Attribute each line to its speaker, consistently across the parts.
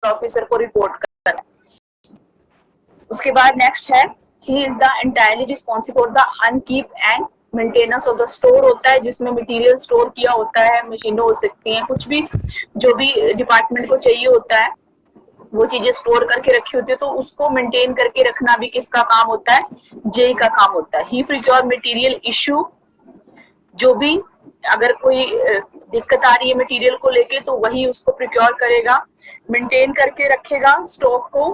Speaker 1: Officer को report करना। उसके बाद नेक्स्ट है he is the entirely responsible for the upkeep and maintenance of the store होता है जिसमें मटेरियल स्टोर किया होता है, मशीनें हो सकती हैं, कुछ भी जो भी डिपार्टमेंट को चाहिए होता है वो चीजें स्टोर करके रखी होती है, तो उसको मेंटेन करके रखना भी किसका काम होता है, जेई का काम होता है। ही प्रिक्योर मटेरियल इश्यू, जो भी अगर कोई दिक्कत आ रही है मटेरियल को लेके तो वही उसको प्रिक्योर करेगा, मेंटेन करके रखेगा स्टॉक को,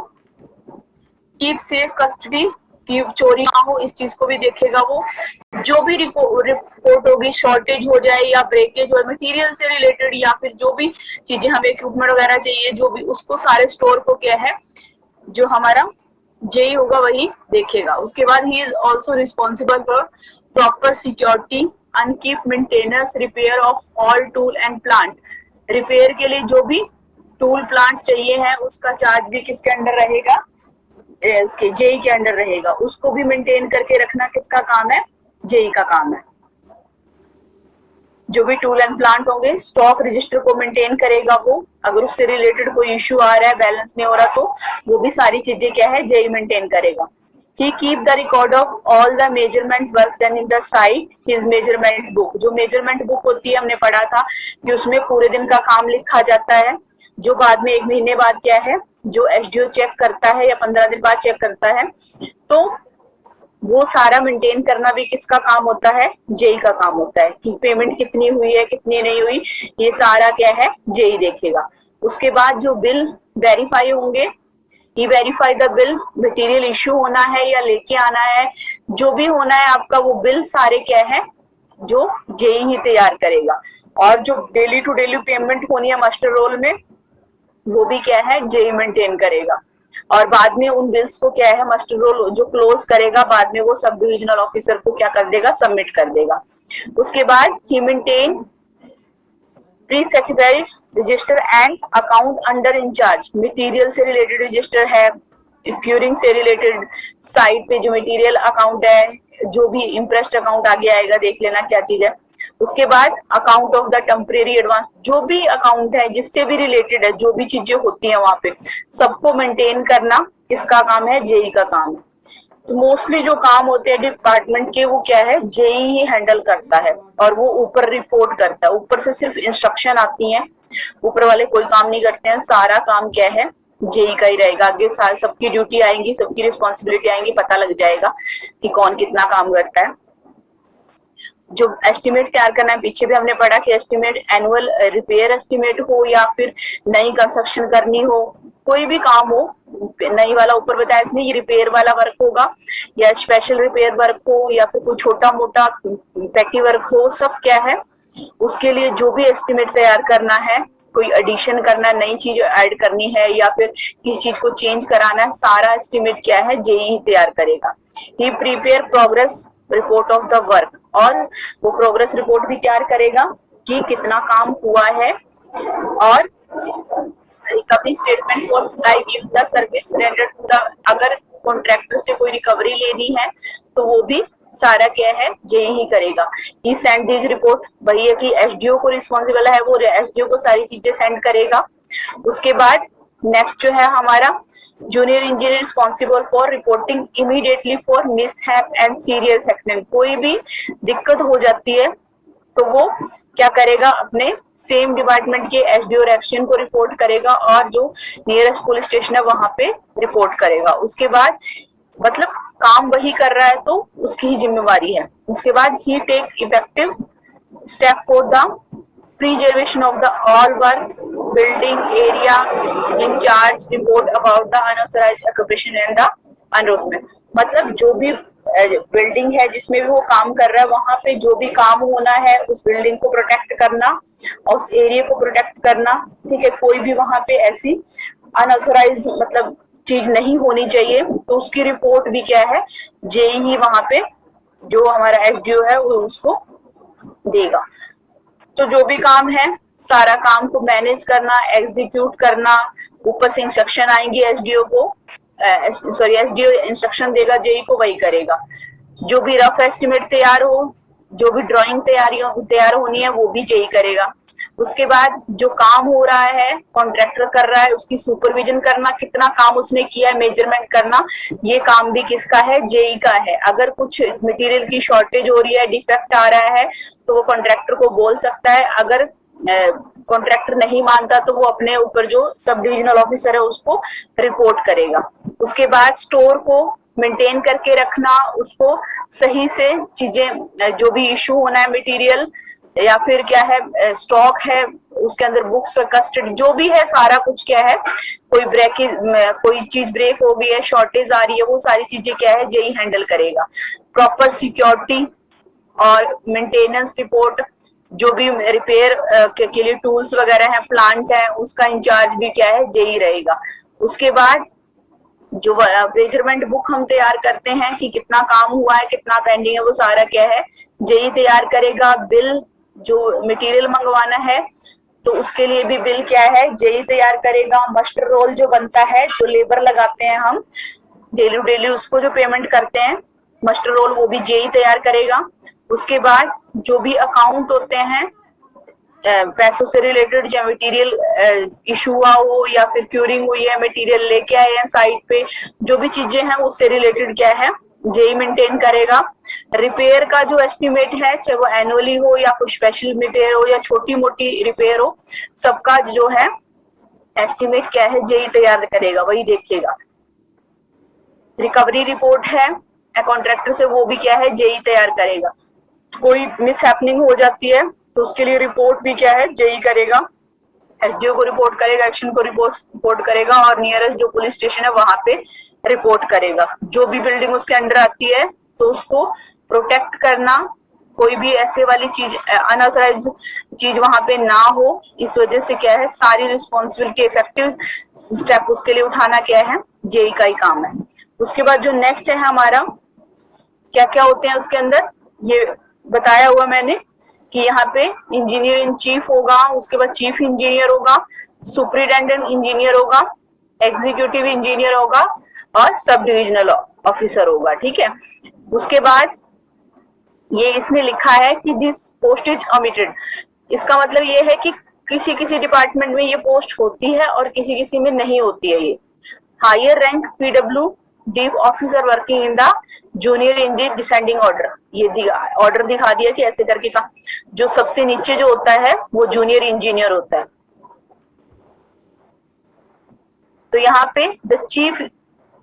Speaker 1: कीप सेफ कस्टडी की चोरी ना हो इस चीज को भी देखेगा वो, जो भी रिपोर्ट होगी शॉर्टेज हो जाए या ब्रेकेज हो मटेरियल से रिलेटेड या फिर जो भी चीजें हमें इक्विपमेंट वगैरह चाहिए जो भी, उसको सारे स्टोर को क्या है जो हमारा जेई होगा वही देखेगा। उसके बाद he is also responsible for proper security upkeep maintenance repair of all tool and plant, repair के लिए जो भी टूल प्लांट चाहिए है उसका चार्ज भी किसके अंडर रहेगा, इसके जेई के अंडर रहेगा, उसको भी मेंटेन करके रखना किसका काम है, जेई का काम है। जो भी टूल एंड प्लांट होंगे स्टॉक रजिस्टर को मेंटेन करेगा वो, अगर उससे रिलेटेड कोई इश्यू आ रहा है बैलेंस नहीं हो रहा तो वो भी सारी चीजें क्या है जेई मेंटेन करेगा। He keep the record of all the measurement work done in the site, his measurement book, जो मेजरमेंट बुक होती है हमने पढ़ा था कि उसमें पूरे दिन का काम लिखा जाता है, जो बाद में 1 महीने बाद क्या है जो एसडीओ चेक करता है या 15 दिन बाद चेक करता है, तो वो सारा मेंटेन करना भी किसका काम होता है, जेई का काम होता है कि पेमेंट कितनी हुई है कितनी नहीं हुई ये सारा क्या है जेई देखेगा। उसके बाद जो बिल वेरीफाई होंगे, he verify the bill, material issue होना है या लेके आना है, जो भी होना है आपका वो बिल सारे क्या है जो जेई ही तैयार करेगा, और जो डेली टू डेली पेमेंट होनी है मास्टर रोल में वो भी क्या है जेई मेंटेन करेगा, और बाद में उन बिल्स को क्या है मास्टर रोल जो क्लोज करेगा बाद में वो सब डिविजनल ऑफिसर को क्या कर देगा, सबमिट कर देगा। उसके बाद he maintain pre secretary register and account under in charge, material से रिलेटेड रजिस्टर है, क्यूरिंग से रिलेटेड साइट पे जो मटेरियल अकाउंट है, जो भी इंप्रेस्ड अकाउंट आगे आएगा देख लेना क्या चीज है। उसके बाद account of the temporary advance, जो भी अकाउंट है जिससे भी रिलेटेड है जो भी चीजें होती हैं वहां पे सबको मेंटेन करना किसका काम है, जेई का काम है। तो मोस्टली जो काम होते हैं डिपार्टमेंट के वो क्या है जेई ही हैंडल करता है, और वो ऊपर रिपोर्ट करता है, ऊपर से सिर्फ इंस्ट्रक्शन आती हैं, ऊपर वाले कोई काम नहीं करते हैं, सारा काम क्या है जेई का ही रहेगा। आगे साल सबकी ड्यूटी आएंगी, सबकी रिस्पॉन्सिबिलिटी आएंगी, पता लग जाएगा कि कौन कितना काम करता है। जो एस्टिमेट तैयार करना है, पीछे भी हमने पढ़ा कि एस्टिमेट एनुअल रिपेयर एस्टिमेट हो या फिर नई कंस्ट्रक्शन करनी हो, कोई भी काम हो, नई वाला ऊपर बताया इसने ये रिपेयर वाला वर्क होगा या स्पेशल रिपेयर वर्क हो या फिर कोई छोटा मोटा पैकी वर्क हो, सब क्या है उसके लिए जो भी एस्टिमेट तैयार करना है, कोई एडिशन करना है, नई चीज ऐड करनी है या फिर किसी चीज को चेंज कराना है, सारा एस्टिमेट क्या है जेई ही तैयार करेगा। He prepare progress report of the work, और वो प्रोग्रेस रिपोर्ट भी तैयार करेगा कि कितना काम हुआ है, और recovery statement for give the service rendered to the, अगर कॉन्ट्रैक्टर से कोई रिकवरी लेनी है तो वो भी सारा क्या है जेई ही करेगा। ही सेंड दिस रिपोर्ट, वही है कि एसडीओ को रिस्पॉन्सिबल है, वो एसडीओ को सारी चीजें सेंड करेगा। उसके बाद नेक्स्ट जो है हमारा junior engineer responsible for reporting immediately for mishap and serious accident, कोई भी दिक्कत हो जाती है तो वो क्या करेगा अपने सेम डिपार्टमेंट के एसडीओ एक्शन को रिपोर्ट करेगा और जो नियरेस्ट पुलिस स्टेशन है वहां पे रिपोर्ट करेगा। उसके बाद मतलब काम वही कर रहा है तो उसकी ही जिम्मेवारी है। उसके बाद he take effective step for the preservation of the all work building area in charge report about the unauthorized occupation and the unroofment, मतलब जो भी बिल्डिंग है जिसमें भी वो काम कर रहा है वहां पे जो भी काम होना है उस बिल्डिंग को प्रोटेक्ट करना और उस एरिया को प्रोटेक्ट करना, ठीक है। कोई भी वहां पे ऐसी अनऑथोराइज मतलब चीज नहीं होनी चाहिए, तो उसकी रिपोर्ट भी क्या है जेई ही वहां पे जो हमारा एसडीओ है वो उसको देगा। तो जो भी काम है सारा काम को मैनेज करना, एग्जीक्यूट करना, ऊपर से इंस्ट्रक्शन आएंगी एसडीओ को, सॉरी एसडीओ इंस्ट्रक्शन देगा जेई को, वही करेगा। जो भी रफ एस्टिमेट तैयार हो, जो भी ड्राइंग तैयार होनी है वो भी जेई करेगा। उसके बाद जो काम हो रहा है कॉन्ट्रैक्टर कर रहा है उसकी सुपरविजन करना, कितना काम उसने किया है मेजरमेंट करना, ये काम भी किसका है, जेई का है। अगर कुछ मटेरियल की शॉर्टेज हो रही है, डिफेक्ट आ रहा है, तो वो कॉन्ट्रैक्टर को बोल सकता है। अगर कॉन्ट्रैक्टर नहीं मानता तो वो अपने ऊपर जो सब डिविजनल ऑफिसर है उसको रिपोर्ट करेगा। उसके बाद स्टोर को मेंटेन करके रखना, उसको सही से चीजें जो भी इशू होना है मटेरियल या फिर क्या है स्टॉक है उसके अंदर बुक्स का कस्टडी जो भी है सारा कुछ क्या है, कोई ब्रेकेज कोई चीज ब्रेक हो गई है, शॉर्टेज आ रही है, वो सारी चीजें क्या है जेई हैंडल करेगा। प्रॉपर सिक्योरिटी और मेंटेनेंस रिपोर्ट, जो भी रिपेयर के लिए टूल्स वगैरह हैं, प्लांट है, उसका इंचार्ज भी क्या है जेई रहेगा। उसके बाद जो मेजरमेंट बुक हम तैयार करते हैं कि कितना काम हुआ है, कितना पेंडिंग है, वो सारा क्या है जेई तैयार करेगा। बिल जो मटेरियल मंगवाना है तो उसके लिए भी बिल क्या है जेई तैयार करेगा। मस्टर रोल जो बनता है, जो लेबर लगाते हैं हम डेली डेली उसको जो पेमेंट करते हैं मस्टर रोल, वो भी जेई तैयार करेगा। उसके बाद जो भी अकाउंट होते हैं पैसों से रिलेटेड, या मटेरियल इशू हुआ हो या फिर क्यूरिंग हुई है, मटेरियल लेके आए हैं साइट पे, जो भी चीजें हैं उससे रिलेटेड क्या है जेई मेंटेन करेगा। रिपेयर का जो एस्टिमेट है, चाहे वो एनुअली हो या कोई स्पेशल मटेरियल हो या छोटी मोटी रिपेयर हो, सबका जो है एस्टिमेट क्या है जेई तैयार करेगा, वही देखेगा। रिकवरी रिपोर्ट है कॉन्ट्रैक्टर से, वो भी क्या है जेई तैयार करेगा। कोई मिस हैपनिंग हो जाती है तो उसके लिए रिपोर्ट भी क्या है जेई करेगा। एसडीओ को रिपोर्ट करेगा, एक्शन को रिपोर्ट करेगा और नियरेस्ट जो पुलिस स्टेशन है वहां पे रिपोर्ट करेगा। जो भी बिल्डिंग उसके अंडर आती है तो उसको प्रोटेक्ट करना, कोई भी ऐसे वाली चीज अनऑथराइज चीज वहां पे ना हो, इस वजह से क्या है सारी रिस्पॉन्सिबिलिटी इफेक्टिव स्टेप उसके लिए उठाना क्या है जेई का ही काम है। उसके बाद जो नेक्स्ट है हमारा, क्या क्या होते हैं उसके अंदर ये बताया हुआ मैंने कि यहाँ पे इंजीनियर इन चीफ होगा, उसके बाद चीफ इंजीनियर होगा, सुपरिटेंडेंट इंजीनियर होगा, एग्जीक्यूटिव इंजीनियर होगा और सब डिविजनल ऑफिसर होगा। ठीक है, उसके बाद ये इसमें लिखा है कि दिस पोस्ट इज ओमिटेड, इसका मतलब ये है कि किसी किसी डिपार्टमेंट में ये पोस्ट होती है और किसी किसी में नहीं होती है। ये higher rank PW D officer working in the junior in the descending order, ये ऑर्डर दिखा दिया कि ऐसे करके का जो सबसे नीचे जो होता है वो जूनियर इंजीनियर होता है। तो यहाँ पे the chief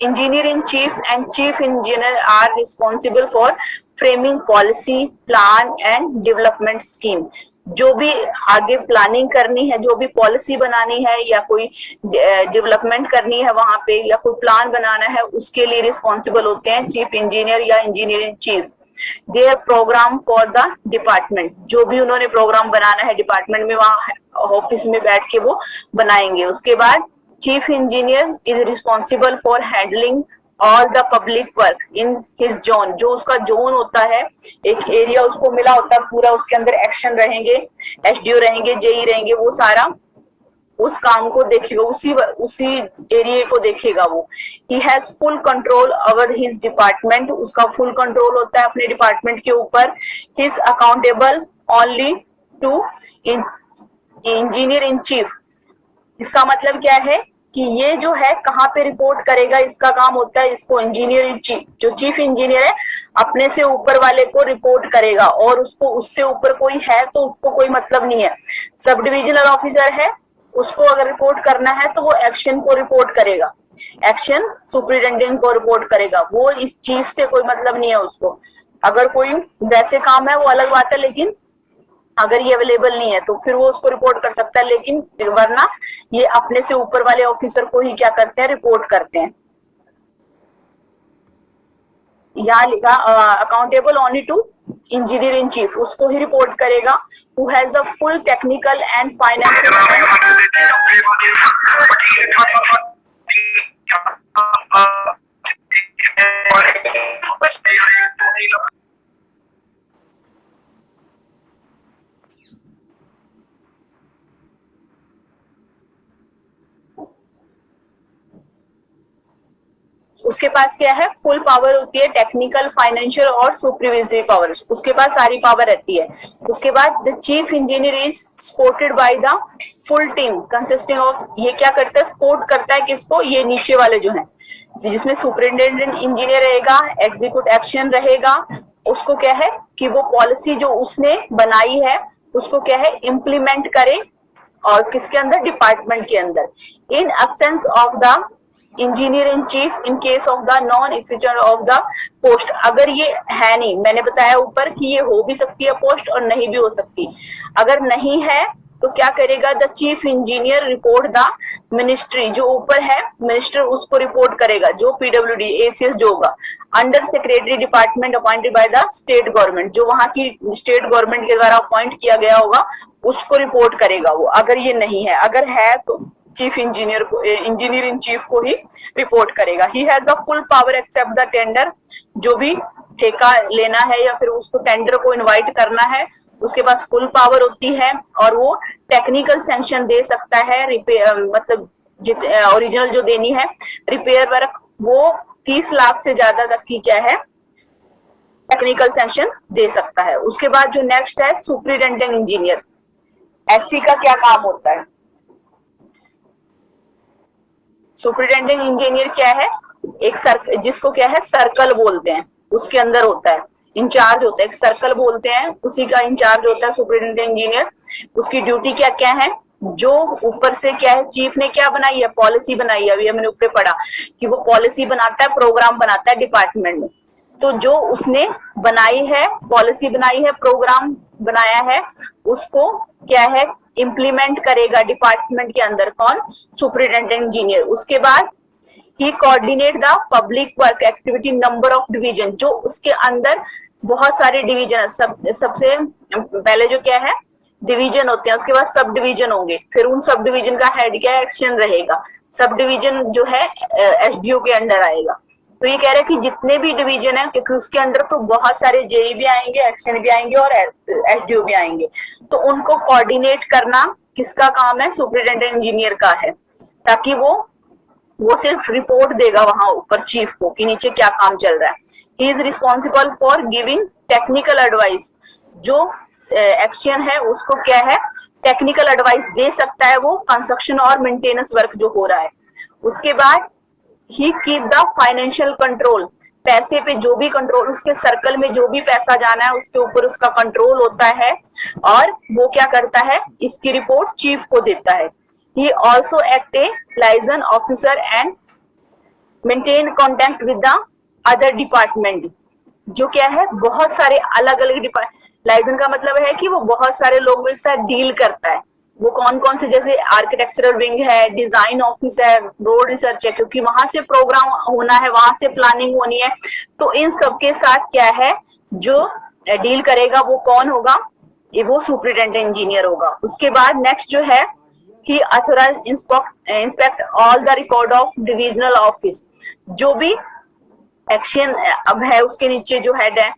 Speaker 1: engineer in chief and chief engineer are responsible for framing policy plan and development scheme. जो भी आगे प्लानिंग करनी है, जो भी पॉलिसी बनानी है या कोई डेवलपमेंट करनी है वहां पे या कोई प्लान बनाना है, उसके लिए रिस्पॉन्सिबल होते हैं चीफ इंजीनियर या engineer in chief. Their programme for the department, जो भी उन्होंने प्रोग्राम बनाना है डिपार्टमेंट में वहां ऑफिस में बैठ के वो बनाएंगे। उसके बाद chief engineer is responsible for handling all the public work in his zone, जो उसका जोन होता है, एक एरिया उसको मिला होता है पूरा, उसके अंदर एक्शन रहेंगे, एसडीओ रहेंगे, जेई रहेंगे, वो सारा उस काम को देखेगा, उसी एरिया को देखेगा वो। He has full control over his department, उसका फुल कंट्रोल होता है अपने डिपार्टमेंट के ऊपर। He is accountable only to engineer in chief, इसका मतलब क्या है कि ये जो है कहाँ पे रिपोर्ट करेगा, इसका काम होता है, इसको इंजीनियर इन चीफ, जो चीफ इंजीनियर है अपने से ऊपर वाले को रिपोर्ट करेगा, और उसको उससे ऊपर कोई है तो उसको कोई मतलब नहीं है। सब डिविजनल ऑफिसर है, उसको अगर रिपोर्ट करना है तो वो एक्शन को रिपोर्ट करेगा, एक्शन सुपरिटेंडेंट को रिपोर्ट करेगा, वो इस चीफ से कोई मतलब नहीं है उसको। अगर कोई वैसे काम है वो अलग बात है, लेकिन अगर ये अवेलेबल नहीं है तो फिर वो उसको रिपोर्ट कर सकता है, लेकिन वरना ये अपने से ऊपर वाले ऑफिसर को ही क्या करते हैं रिपोर्ट करते हैं। यहाँ लिखा accountable only to engineer in chief, उसको ही रिपोर्ट करेगा, who has the full technical and financial. उसके पास क्या है, फुल पावर होती है, टेक्निकल, फाइनेंशियल और सुपरविजरी पावर, उसके पास सारी पावर रहती है। उसके बाद the chief engineer is supported by the full team consisting of, ये क्या करता है, सपोर्ट करता है किसको, ये नीचे वाले जो है, जिसमें सुपरिटेंडेंट इंजीनियर रहेगा, एग्जीक्यूट एक्शन रहेगा, उसको क्या है कि वो पॉलिसी जो उसने बनाई है उसको क्या है इम्प्लीमेंट करे, और किसके अंदर, डिपार्टमेंट के अंदर। In absence of the engineer in chief in case of the non executive of the post, अगर ये है नहीं, मैंने बताया ऊपर कि ये हो भी सकती है पोस्ट और नहीं भी हो सकती, अगर नहीं है तो क्या करेगा, the chief engineer report the ministry, जो ऊपर है मिनिस्टर उसको रिपोर्ट करेगा, जो पीडब्ल्यूडी एसीएस जो होगा, under secretary department appointed by the state government, जो वहां की स्टेट गवर्नमेंट के द्वारा अपॉइंट किया गया होगा उसको रिपोर्ट करेगा वो, अगर ये नहीं है। अगर है तो चीफ इंजीनियर को, इंजीनियर इन चीफ को ही रिपोर्ट करेगा। He has the full power accept the tender, जो भी ठेका लेना है या फिर उसको टेंडर को इनवाइट करना है, उसके पास फुल पावर होती है, और वो टेक्निकल सैंक्शन दे सकता है, रिपेयर मतलब ओरिजिनल जो देनी है, रिपेयर वर्क, वो 30 लाख से ज्यादा तक की क्या है टेक्निकल सैंक्शन दे सकता है। उसके बाद जो नेक्स्ट है सुपरिटेंडेंट इंजीनियर, एससी का क्या काम होता है, सुपरिटेंडेंट इंजीनियर क्या है, एक जिसको क्या है सर्कल बोलते हैं, उसके अंदर होता है, इंचार्ज होता है, एक सर्कल बोलते हैं, उसी का इंचार्ज होता है सुपरिटेंडेंट इंजीनियर। उसकी ड्यूटी क्या क्या है, जो ऊपर से क्या है, चीफ ने क्या बनाई है, पॉलिसी बनाई है, अभी हमने ऊपर पढ़ा कि वो पॉलिसी बनाता है, प्रोग्राम बनाता है डिपार्टमेंट में, तो जो उसने बनाई है, पॉलिसी बनाई है, प्रोग्राम बनाया है, उसको क्या है इम्प्लीमेंट करेगा डिपार्टमेंट के अंदर, कौन, सुपरिटेंडेंट इंजीनियर। उसके बाद he coordinate the public work activity number of division, जो उसके अंदर बहुत सारे डिवीजन, सबसे पहले जो क्या है डिवीजन होते हैं, उसके बाद सब डिवीजन होंगे, फिर उन सब डिवीजन का हेड क्या एक्शन रहेगा, सब डिवीजन जो है एसडीओ के अंडर आएगा। तो ये कह रहे हैं कि जितने भी डिवीजन है, क्योंकि उसके अंडर तो बहुत सारे जेई भी आएंगे, एक्शन भी आएंगे और एसडीओ भी आएंगे, तो उनको कोऑर्डिनेट करना किसका काम है, सुपरिटेंडेंट इंजीनियर का है, ताकि वो सिर्फ रिपोर्ट देगा वहां ऊपर चीफ को कि नीचे क्या काम चल रहा है। He is responsible for giving technical advice, जो एक्शन है उसको क्या है टेक्निकल एडवाइस दे सकता है वो, कंस्ट्रक्शन और मेंटेनेंस वर्क जो हो रहा है। उसके बाद ही कीप द फाइनेंशियल कंट्रोल, पैसे पे जो भी कंट्रोल, उसके सर्कल में जो भी पैसा जाना है उसके ऊपर उसका कंट्रोल होता है, और वो क्या करता है, इसकी रिपोर्ट चीफ को देता है। He also act A liaison officer and maintain contact with the other department, जो क्या है बहुत सारे अलग अलग डिपार्टमेंट, लाइजन का मतलब है कि वो बहुत सारे लोगों के साथ डील करता है। वो कौन कौन से, जैसे आर्किटेक्चरल विंग है, डिजाइन ऑफिस है, रोड रिसर्च है, क्योंकि वहां से प्रोग्राम होना है, वहां से प्लानिंग होनी है, तो इन सबके साथ क्या है जो डील करेगा वो कौन होगा, ये वो सुपरिटेंडेंट इंजीनियर होगा। उसके बाद नेक्स्ट जो है कि authorise inspect all the record of divisional office, जो भी एक्शन अब है उसके नीचे जो हेड है,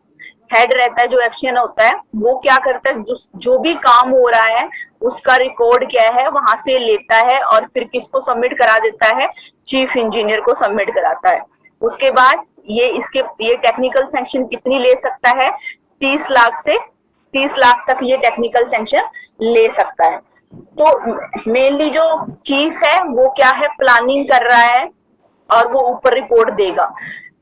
Speaker 1: हेड रहता है, जो एक्शन होता है वो क्या करता है, जो भी काम हो रहा है उसका रिकॉर्ड क्या है वहां से लेता है, और फिर किसको सबमिट करा देता है, चीफ इंजीनियर को सबमिट कराता है। उसके बाद ये टेक्निकल सैंक्शन कितनी ले सकता है, 30 लाख से 30 लाख तक ये टेक्निकल सैंक्शन ले सकता है। तो मेनली जो चीफ है वो क्या है, प्लानिंग कर रहा है और वो ऊपर रिपोर्ट देगा,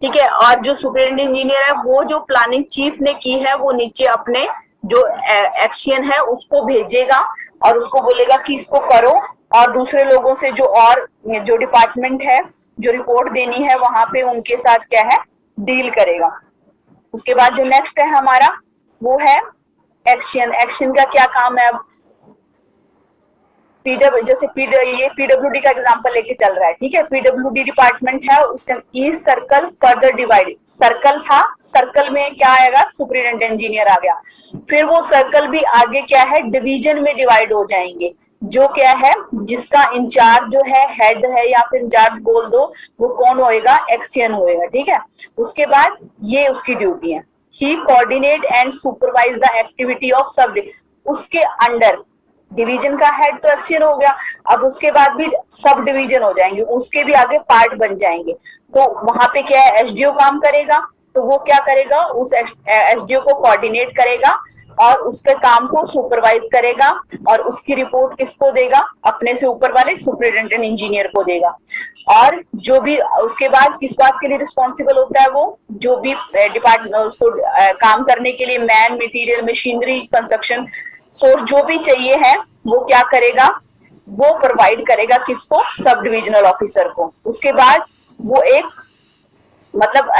Speaker 1: ठीक है, और जो सुपरिटेंडेंट इंजीनियर है वो जो प्लानिंग चीफ ने की है वो नीचे अपने जो एक्शन है उसको भेजेगा और उसको बोलेगा कि इसको करो, और दूसरे लोगों से जो डिपार्टमेंट है जो रिपोर्ट देनी है वहां पे उनके साथ क्या है डील करेगा। उसके बाद जो नेक्स्ट है हमारा वो है एक्शन। एक्शन का क्या काम है, अब जैसे ये पीडब्ल्यूडी का एग्जांपल लेके चल रहा है, ठीक है, पीडब्ल्यूडी डिपार्टमेंट है, उसका east circle further divide, circle था, सर्कल में क्या आएगा, सुपरिटेंडेंट इंजीनियर आ गया, फिर वो सर्कल भी आगे क्या है डिवीजन में डिवाइड हो जाएंगे, जो क्या है जिसका इंचार्ज जो है हेड है या फिर इंचार्ज बोल दो, वो कौन होएगा, एक्शन होएगा, ठीक है। उसके बाद ये उसकी ड्यूटी है, he coordinate and supervise the activity of sub, उसके अंडर डिवीजन का हेड तो एक्सचेंज हो गया, अब उसके बाद भी सब डिवीजन हो जाएंगे, उसके भी आगे पार्ट बन जाएंगे। तो वहां पे क्या है, एसडीओ काम करेगा। तो वो क्या करेगा, उस एसडीओ को कोऑर्डिनेट करेगा और उसके काम को सुपरवाइज करेगा, और उसकी रिपोर्ट किसको देगा, अपने से ऊपर वाले सुपरिटेंडेंट इंजीनियर को देगा। और जो भी उसके बाद किस बात के लिए रिस्पॉन्सिबल होता है, वो जो भी डिपार्टमेंट उसको काम करने के लिए man material machinery construction source जो भी चाहिए है, वो क्या करेगा, वो प्रोवाइड करेगा किसको, सब डिविजनल ऑफिसर को। उसके बाद वो एक मतलब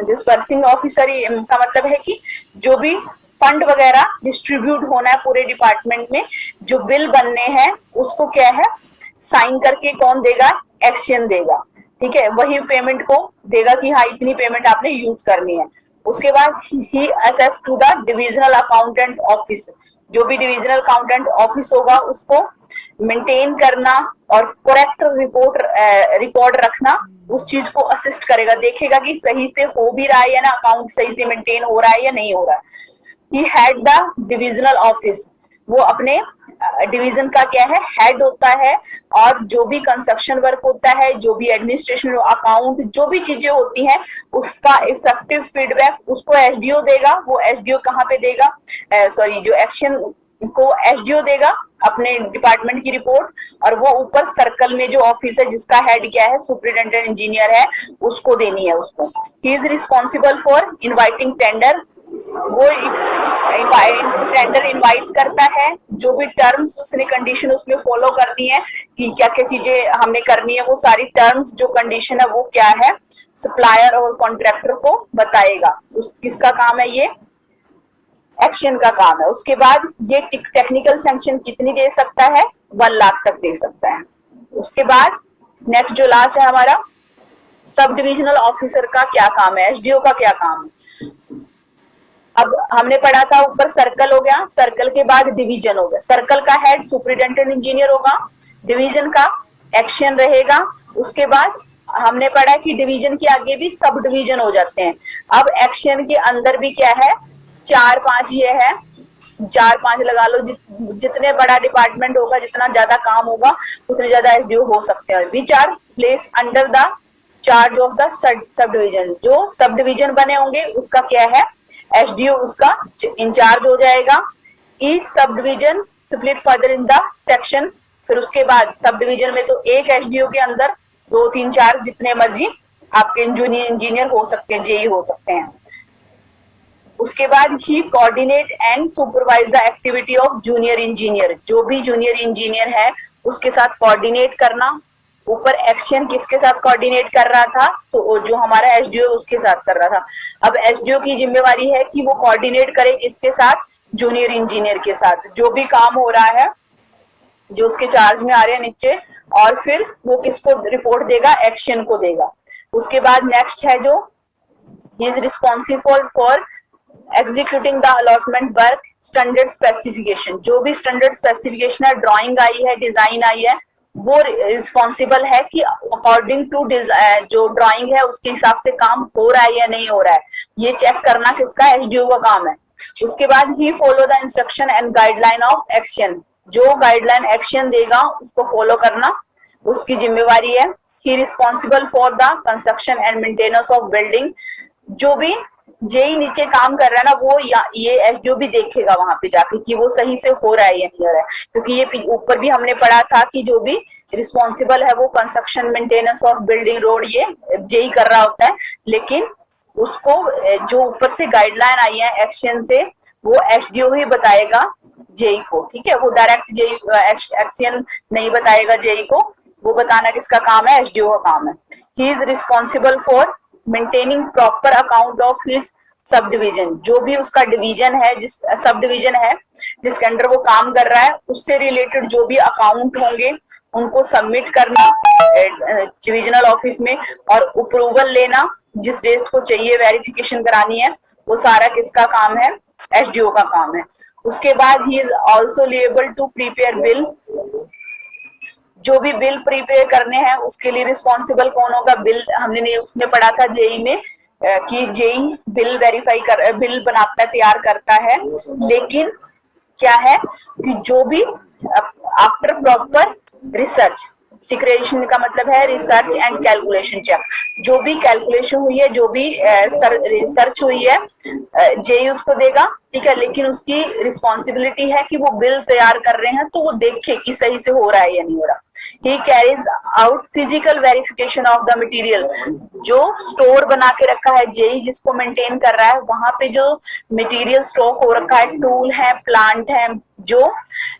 Speaker 1: डिस्पर्सिंग ऑफिसर का मतलब है कि जो भी फंड वगैरह डिस्ट्रीब्यूट होना है पूरे डिपार्टमेंट में, जो बिल बनने हैं उसको क्या है, साइन करके कौन देगा, एक्शन देगा। ठीक है, वही पेमेंट को देगा कि हाँ इतनी पेमेंट आपने यूज करनी है। उसके बाद he assess to the divisional accountant office, जो भी डिविजनल अकाउंटेंट ऑफिस होगा उसको मेंटेन करना और करेक्ट रिकॉर्ड रखना, उस चीज को असिस्ट करेगा, देखेगा कि सही से हो भी रहा है या ना, अकाउंट सही से मेंटेन हो रहा है या नहीं हो रहा है। He had the divisional office, वो अपने डिवीजन का क्या है, हेड होता है। और जो भी कंस्ट्रक्शन वर्क होता है, जो भी एडमिनिस्ट्रेशन अकाउंट जो भी चीजें होती हैं, उसका इफेक्टिव फीडबैक उसको एसडीओ देगा। वो एसडीओ कहाँ पे देगा, सॉरी जो एक्शन को एसडीओ देगा अपने डिपार्टमेंट की रिपोर्ट, और वो ऊपर सर्कल में जो ऑफिस है जिसका हेड क्या है, सुपरिटेंडेंट इंजीनियर है, उसको देनी है उसको। He is responsible for inviting tender, वो टेंडर इनवाइट करता है, जो भी टर्म्स उसने कंडीशन उसमें फॉलो करनी है कि क्या क्या चीजें हमने करनी है, वो सारी टर्म्स जो कंडीशन है वो क्या है, सप्लायर और कॉन्ट्रैक्टर को बताएगा। किसका काम है ये, एक्शन का काम है। उसके बाद ये टेक्निकल सैंक्शन कितनी दे सकता है, 1 लाख तक दे सकता है। उसके बाद नेक्स्ट जो लास्ट है हमारा, सब डिविजनल ऑफिसर का क्या काम है, एसडीओ का क्या काम है। अब हमने पढ़ा था ऊपर सर्कल हो गया, सर्कल के बाद डिवीजन हो गया। सर्कल का हेड सुपरिटेंडेंट इंजीनियर होगा, डिवीजन का एक्शन रहेगा। उसके बाद हमने पढ़ा कि डिवीजन के आगे भी सब डिवीजन हो जाते हैं। अब एक्शन के अंदर भी क्या है, 4-5 ये है, 4-5 लगा लो, जितने बड़ा डिपार्टमेंट होगा, जितना ज्यादा काम होगा, उतने ज्यादा एसडीओ हो सकते हैं। Which are place under the charge of the sub division, जो सब डिवीजन बने होंगे उसका क्या है, एसडीओ उसका इंचार्ज हो जाएगा। Each sub division split further in the section, फिर उसके बाद सब डिवीजन में तो एक एसडीओ के अंदर 2-3-4 जितने मर्जी आपके जूनियर इंजीनियर हो सकते हैं, जेई हो सकते हैं। उसके बाद he coordinate and supervise the activity of junior engineer, जो भी जूनियर इंजीनियर है उसके साथ कोऑर्डिनेट करना। ऊपर एक्शन किसके साथ कोऑर्डिनेट कर रहा था, तो जो हमारा एसडीओ उसके साथ कर रहा था। अब एसडीओ की जिम्मेवारी है कि वो कोऑर्डिनेट करे किसके साथ, जूनियर इंजीनियर के साथ, जो भी काम हो रहा है जो उसके चार्ज में आ रहे हैं नीचे, और फिर वो किसको रिपोर्ट देगा, एक्शन को देगा। उसके बाद नेक्स्ट है जो he is responsible for executing the allotment work standard specification, जो भी स्टैंडर्ड स्पेसिफिकेशन है, ड्राइंग आई है, डिजाइन आई है, वो रिस्पॉन्सिबल है कि अकॉर्डिंग टू जो ड्राइंग है उसके हिसाब से काम हो रहा है या नहीं हो रहा है, ये चेक करना किसका, एसडीओ का काम है। उसके बाद he follow the instruction and guideline of action, जो गाइडलाइन एक्शन देगा उसको फॉलो करना उसकी जिम्मेवारी है। He responsible for the construction and maintenance of building, जो भी जेई नीचे काम कर रहा है ना, वो ये एसडीओ भी देखेगा वहां पे जाके कि वो सही से हो रहा है या नहीं हो रहा है, क्योंकि ये ऊपर भी हमने पढ़ा था कि जो भी रिस्पॉन्सिबल है वो construction maintenance of building road ये जेई कर रहा होता है, लेकिन उसको जो ऊपर से गाइडलाइन आई है एक्शन से, वो एसडीओ ही बताएगा जेई को। ठीक है, वो डायरेक्ट जेई एक्शन नहीं बताएगा जेई को, वो बताना किसका काम है, एसडीओ का काम है। He is responsible for maintaining proper account of his सब डिवीजन, जो भी उसका डिवीजन है, जिस सब डिवीजन है जिसके अंडर वो काम कर रहा है, उससे रिलेटेड जो भी अकाउंट होंगे उनको सबमिट करना डिविजनल ऑफिस में, और अप्रूवल लेना, जिस डेट को चाहिए वेरिफिकेशन करानी है, वो सारा किसका काम है, एसडीओ का काम है। उसके बाद he is also liable to prepare bill, जो भी बिल प्रीपेयर करने हैं उसके लिए रिस्पॉन्सिबल कौन होगा, बिल हमने उसमें पढ़ा था जेई में कि जेई बिल वेरीफाई बिल बनाता है, तैयार करता है, लेकिन क्या है कि जो भी आफ्टर प्रॉपर रिसर्च। सिक्रेशन का मतलब है रिसर्च एंड कैलकुलेशन चेक। जो भी कैलकुलेशन हुई है, जो भी रिसर्च हुई है, जेई उसको देगा, ठीक है, लेकिन उसकी रिस्पॉन्सिबिलिटी है कि वो बिल तैयार कर रहे हैं तो वो देखे कि सही से हो रहा है या नहीं हो रहा। He carries out physical verification of the material. जो स्टोर बना के रखा है जेई जिसको मेंटेन कर रहा है, वहां पे जो मटेरियल स्टॉक हो रखा है, टूल है, प्लांट है, जो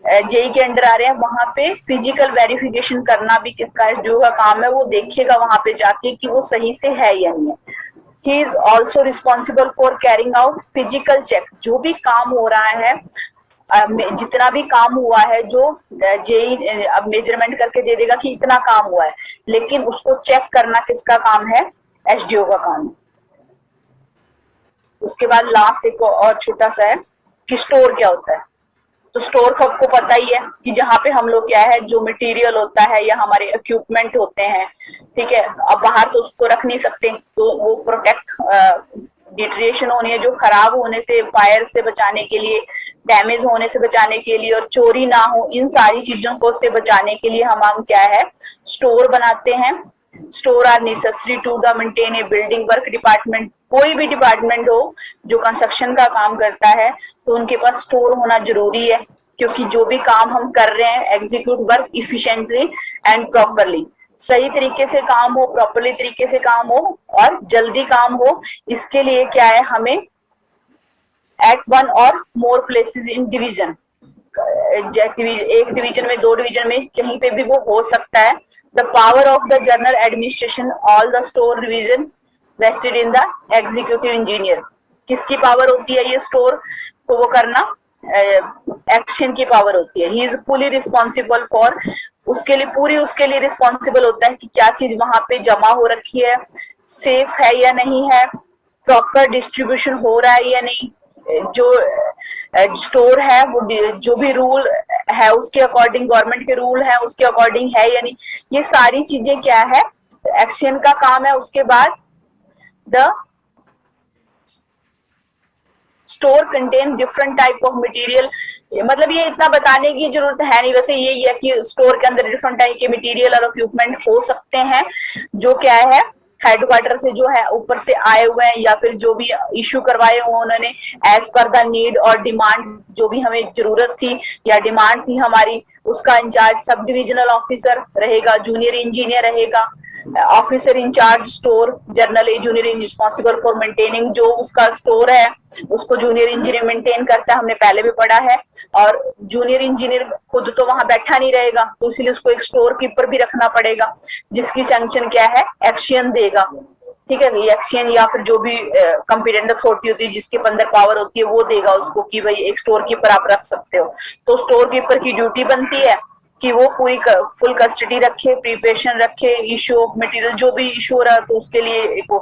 Speaker 1: जेई के अंडर आ रहे हैं, वहां पे फिजिकल वेरिफिकेशन करना भी किसका एसडीओ का काम है। वो देखेगा वहां पे जाके कि वो सही से है या नहीं है। He is also responsible for carrying out physical check. जो भी काम हो रहा है, जितना भी काम हुआ है, जो जेई अब मेजरमेंट करके दे देगा कि इतना काम हुआ है, लेकिन उसको चेक करना किसका काम है? एसडीओ का काम है। उसके बाद लास्ट एक और छोटा सा है कि स्टोर क्या होता है। तो स्टोर सबको पता ही है कि जहाँ पे हम लोग क्या है, जो मटेरियल होता है या हमारे इक्विपमेंट होते हैं, ठीक है, अब बाहर तो उसको रख नहीं सकते, तो वो प्रोटेक्ट डिटरेशन होने है, जो खराब होने से, फायर से बचाने के लिए, डैमेज होने से बचाने के लिए और चोरी ना हो, इन सारी चीजों को से बचाने के लिए हम क्या है, स्टोर बनाते हैं। Store are necessary to the maintain a building work department. कोई भी डिपार्टमेंट हो जो कंस्ट्रक्शन का काम करता है, तो उनके पास स्टोर होना जरूरी है, क्योंकि जो भी काम हम कर रहे हैं, execute work efficiently and properly, सही तरीके से काम हो, प्रॉपरली तरीके से काम हो और जल्दी काम हो, इसके लिए क्या है, हमें एट वन और मोर प्लेसेस इन डिवीजन, एक डिवीजन में, दो डिवीजन में, कहीं पे भी वो हो सकता है। The power of the general administration all the store division vested in the executive engineer. किसकी पावर होती है ये स्टोर को वो करना? एक्शन की पावर होती है। He is fully responsible for, उसके लिए पूरी, उसके लिए रिस्पॉन्सिबल होता है कि क्या चीज वहां पे जमा हो रखी है, सेफ है या नहीं है, प्रॉपर डिस्ट्रीब्यूशन हो रहा है या नहीं, जो स्टोर है वो जो भी रूल है उसके अकॉर्डिंग, गवर्नमेंट के रूल है उसके अकॉर्डिंग है या नहीं, ये सारी चीजें क्या है, एक्शन का काम है। उसके बाद the store contain different type of material. मतलब ये इतना बताने की जरूरत है नहीं, वैसे यही है कि स्टोर के अंदर डिफरेंट टाइप के मटेरियल और इक्विपमेंट हो सकते हैं, जो क्या है, हेडक्वार्टर से जो है ऊपर से आए हुए हैं, या फिर जो भी इश्यू करवाए हुए उन्होंने एज पर द नीड और डिमांड, जो भी हमें जरूरत थी या डिमांड थी हमारी, उसका इंचार्ज सब डिविजनल ऑफिसर रहेगा, जूनियर इंजीनियर रहेगा, officer in charge store generally junior responsible for maintaining. जो उसका स्टोर है उसको जूनियर इंजीनियर मेंटेन करता है, हमने पहले भी पढ़ा है। और जूनियर इंजीनियर खुद तो वहां बैठा नहीं रहेगा, तो इसलिए उसको एक स्टोर कीपर भी रखना पड़ेगा, जिसकी सैंक्शन क्या है, एक्शन देगा, ठीक है, ये एक्शन या फिर जो भी कंपिटेंट अथॉरिटी होती है जिसके अंदर पावर होती है, वो देगा उसको कि भाई एक स्टोर कीपर आप रख सकते हो। तो स्टोर कीपर की ड्यूटी बनती है कि वो पूरी फुल कस्टडी रखे, प्रिपरेशन रखे, इशू ऑफ मटेरियल, जो भी इशू हो रहा है तो उसके लिए एक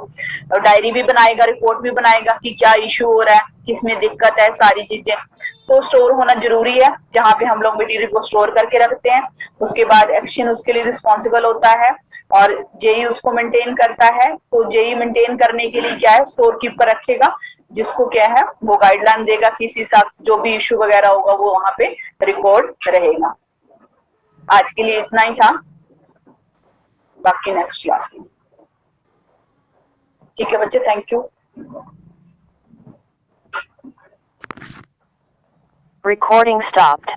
Speaker 1: डायरी भी बनाएगा, रिपोर्ट भी बनाएगा कि क्या इशू हो रहा है, किसमें दिक्कत है, सारी चीजें। तो स्टोर होना जरूरी है जहाँ पे हम लोग मटेरियल को स्टोर करके रखते हैं। उसके बाद एक्शन उसके लिए रिस्पॉन्सिबल होता है और जेई उसको मेंटेन करता है। तो जेई मेंटेन करने के लिए क्या है, स्टोर कीपर रखेगा, जिसको क्या है, वो गाइडलाइन देगा कि इस हिसाब से जो भी इशू वगैरह होगा वो वहां पे रिकॉर्ड रहेगा। आज के लिए इतना ही था, बाकी नेक्स्ट क्लास में। ठीक है बच्चे, थैंक यू।
Speaker 2: Recording stopped.